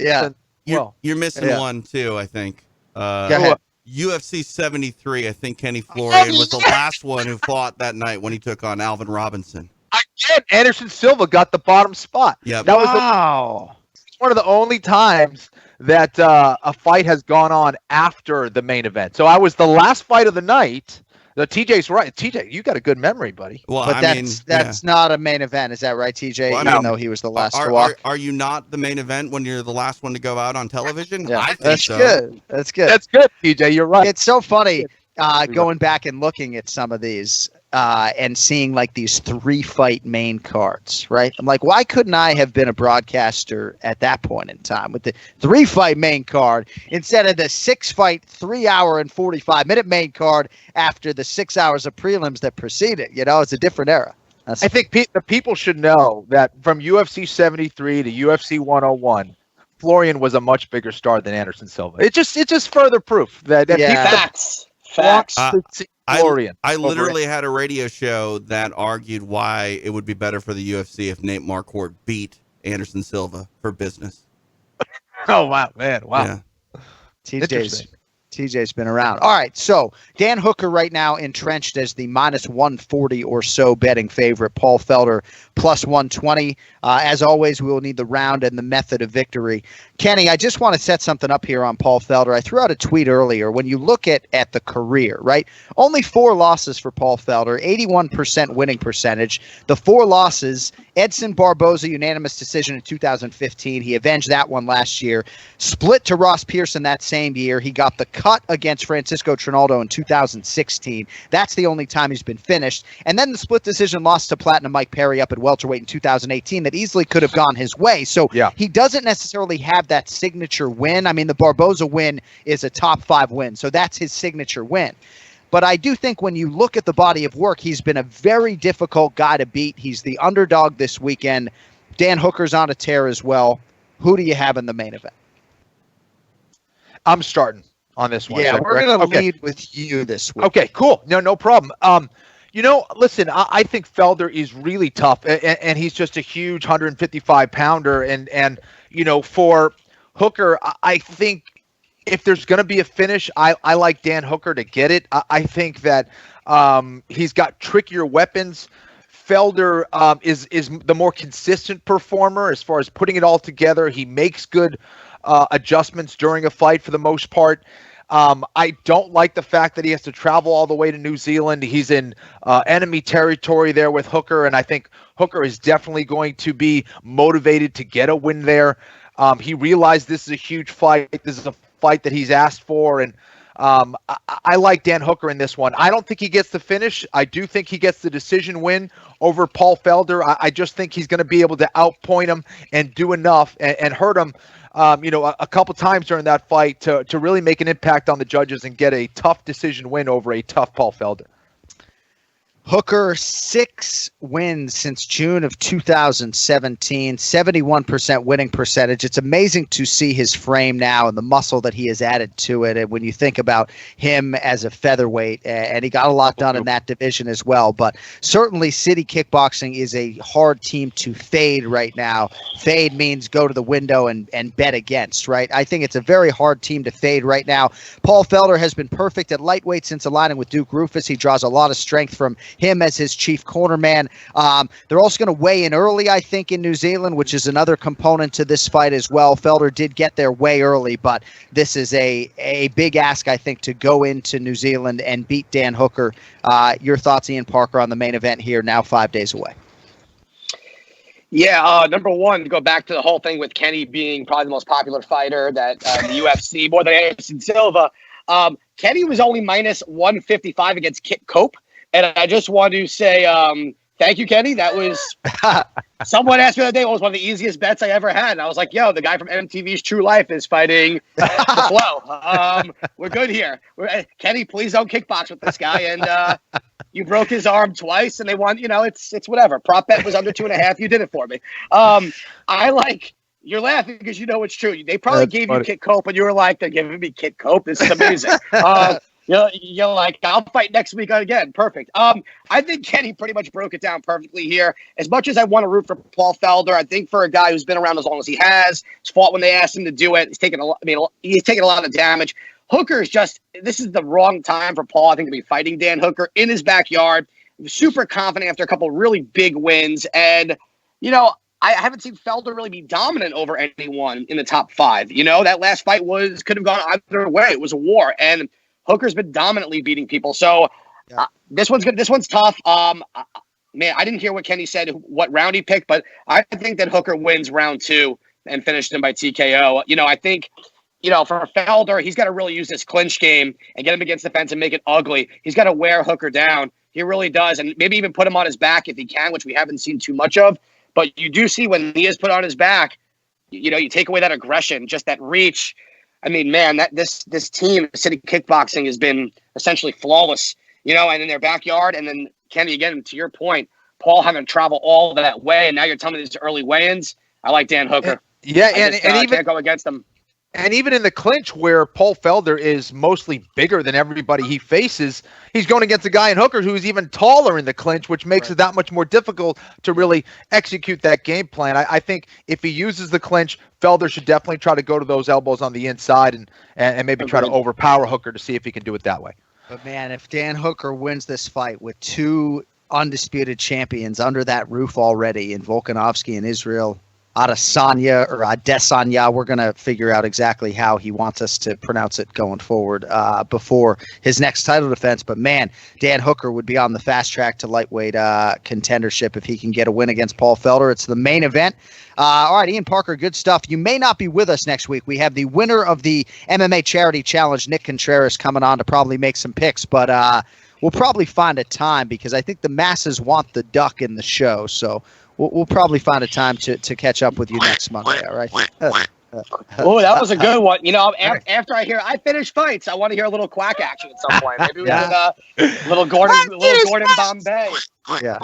Yeah. You're missing one, too, I think. Go ahead. UFC 73, I think Kenny Florian was the last one who fought that night when he took on Alvin Robinson. Again, Anderson Silva got the bottom spot. Yeah, that was one of the only times that a fight has gone on after the main event. So I was the last fight of the night. TJ's right. TJ, you got a good memory, buddy. Well, but that's not a main event. Is that right, TJ? Well, Even though he was the last to walk. Are you not the main event when you're the last one to go out on television? Yeah, I think that's so. good. That's good. That's good, TJ. You're right. It's so funny going back and looking at some of these and seeing like these 3-fight main cards, right? I'm like, why couldn't I have been a broadcaster at that point in time with the 3-fight main card instead of the 6-fight, 3-hour and 45-minute main card after the 6 hours of prelims that preceded? You know, it's a different era. I think the people should know that from UFC 73 to UFC 101, Florian was a much bigger star than Anderson Silva. It's just further proof that Facts. Florian. I literally had a radio show that argued why it would be better for the UFC if Nate Marquardt beat Anderson Silva for business. Oh, wow, man. Wow. Yeah. TJ's been around. All right, so Dan Hooker right now entrenched as the minus 140 or so betting favorite. Paul Felder plus 120. As always, we will need the round and the method of victory. Kenny, I just want to set something up here on Paul Felder. I threw out a tweet earlier. When you look at the career, right, only 4 losses for Paul Felder, 81% winning percentage. The 4 losses, Edson Barboza, unanimous decision in 2015. He avenged that one last year. Split to Ross Pearson that same year. He got the cut against Francisco Trinaldo in 2016. That's the only time he's been finished. And then the split decision loss to Platinum Mike Perry up at welterweight in 2018 that easily could have gone his way. So he doesn't necessarily have that signature win. I mean, the Barboza win is a top 5 win, so that's his signature win. But I do think when you look at the body of work, he's been a very difficult guy to beat. He's the underdog this weekend. Dan Hooker's on a tear as well. Who do you have in the main event? I'm starting on this one. Yeah, we're going to lead with you this week. Okay, cool. No problem. Listen, I think Felder is really tough, and he's just a huge 155-pounder. And for Hooker, I think if there's going to be a finish, I like Dan Hooker to get it. I think that he's got trickier weapons. Felder is the more consistent performer as far as putting it all together. He makes good adjustments during a fight for the most part. I don't like the fact that he has to travel all the way to New Zealand. He's in enemy territory there with Hooker, and I think Hooker is definitely going to be motivated to get a win there. He realized this is a huge fight. This is a fight that he's asked for, and I like Dan Hooker in this one. I don't think he gets the finish. I do think he gets the decision win over Paul Felder. I just think he's going to be able to outpoint him and do enough and hurt him a couple times during that fight to really make an impact on the judges and get a tough decision win over a tough Paul Felder. Hooker, 6 wins since June of 2017, 71% winning percentage. It's amazing to see his frame now and the muscle that he has added to it. And when you think about him as a featherweight, and he got a lot done in that division as well. But certainly City Kickboxing is a hard team to fade right now. Fade means go to the window and bet against, right? I think it's a very hard team to fade right now. Paul Felder has been perfect at lightweight since aligning with Duke Rufus. He draws a lot of strength from him as his chief corner man. They're also going to weigh in early, I think, in New Zealand, which is another component to this fight as well. Felder did get there way early, but this is a big ask, I think, to go into New Zealand and beat Dan Hooker. Your thoughts, Ian Parker, on the main event here, now 5 days away? Yeah, number one, to go back to the whole thing with Kenny being probably the most popular fighter that the UFC, more than Anderson Silva. Kenny was only minus 155 against Kit Cope. And I just want to say thank you, Kenny. That was someone asked me the other day what was one of the easiest bets I ever had. And I was like, yo, the guy from MTV's True Life is fighting the Flow. We're good here. Kenny, please don't kickbox with this guy. And you broke his arm twice and they won. You know, it's whatever. Prop bet was under 2.5. You did it for me. You're laughing because you know it's true. They probably gave you Kit Cope and you were like, they're giving me Kit Cope. This is amazing. You're like, I'll fight next week again. Perfect. I think Kenny pretty much broke it down perfectly here. As much as I want to root for Paul Felder, I think for a guy who's been around as long as he has fought when they asked him to do it, he's taken a lot of damage. Hooker is this is the wrong time for Paul, I think, to be fighting Dan Hooker in his backyard. Super confident after a couple of really big wins. And, I haven't seen Felder really be dominant over anyone in the top 5. That last fight could have gone either way. It was a war. And Hooker's been dominantly beating people. So this one's good. This one's tough. Man, I didn't hear what Kenny said, what round he picked, but I think that Hooker wins round 2 and finished him by TKO. I think, for Felder, he's got to really use this clinch game and get him against the fence and make it ugly. He's got to wear Hooker down. He really does. And maybe even put him on his back if he can, which we haven't seen too much of. But you do see when he is put on his back, you take away that aggression, just that reach. I mean, man, this team, City Kickboxing, has been essentially flawless, and in their backyard. And then, Kenny, again, to your point, Paul having to travel all that way, and now you're telling me these early weigh-ins. I like Dan Hooker. Yeah, and even can't go against them. And even in the clinch where Paul Felder is mostly bigger than everybody he faces, he's going against a guy in Hooker who's even taller in the clinch, which makes it that much more difficult to really execute that game plan. I think if he uses the clinch, Felder should definitely try to go to those elbows on the inside and maybe try to overpower Hooker to see if he can do it that way. But, man, if Dan Hooker wins this fight with 2 undisputed champions under that roof already in Volkanovski and Israel Adesanya or Adesanya, we're going to figure out exactly how he wants us to pronounce it going forward before his next title defense. But, man, Dan Hooker would be on the fast track to lightweight contendership if he can get a win against Paul Felder. It's the main event. All right, Ian Parker, good stuff. You may not be with us next week. We have the winner of the MMA Charity Challenge, Nick Contreras, coming on to probably make some picks. But we'll probably find a time because I think the masses want the duck in the show. So we'll probably find a time to catch up with you next Monday. All right. Oh, that was a good one. After I finish fights, I want to hear a little quack action at some point. Maybe we can little Gordon Bombay. Yeah.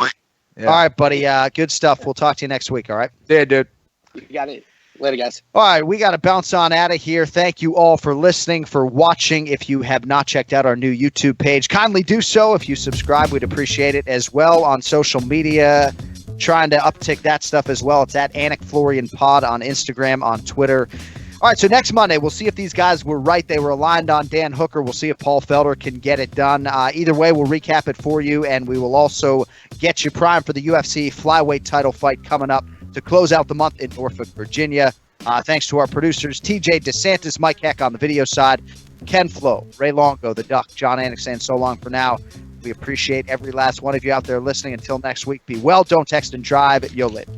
All right, buddy. Good stuff. We'll talk to you next week. All right. Yeah, dude. You got it. Later, guys. All right, we got to bounce on out of here. Thank you all for listening, for watching. If you have not checked out our new YouTube page, kindly do so. If you subscribe, we'd appreciate it as well. On social media, trying to uptick that stuff as well. It's at Anik Florian Pod on Instagram, on Twitter. All right, so next Monday, we'll see if these guys were right. They were aligned on Dan Hooker. We'll see if Paul Felder can get it done. Either way, we'll recap it for you, and we will also get you primed for the UFC flyweight title fight coming up to close out the month in Norfolk, Virginia. Thanks to our producers, TJ DeSantis, Mike Heck on the video side, Ken Flo, Ray Longo, the Duck, John Anik saying so long for now. We appreciate every last one of you out there listening. Until next week, be well, don't text and drive. Yo lit.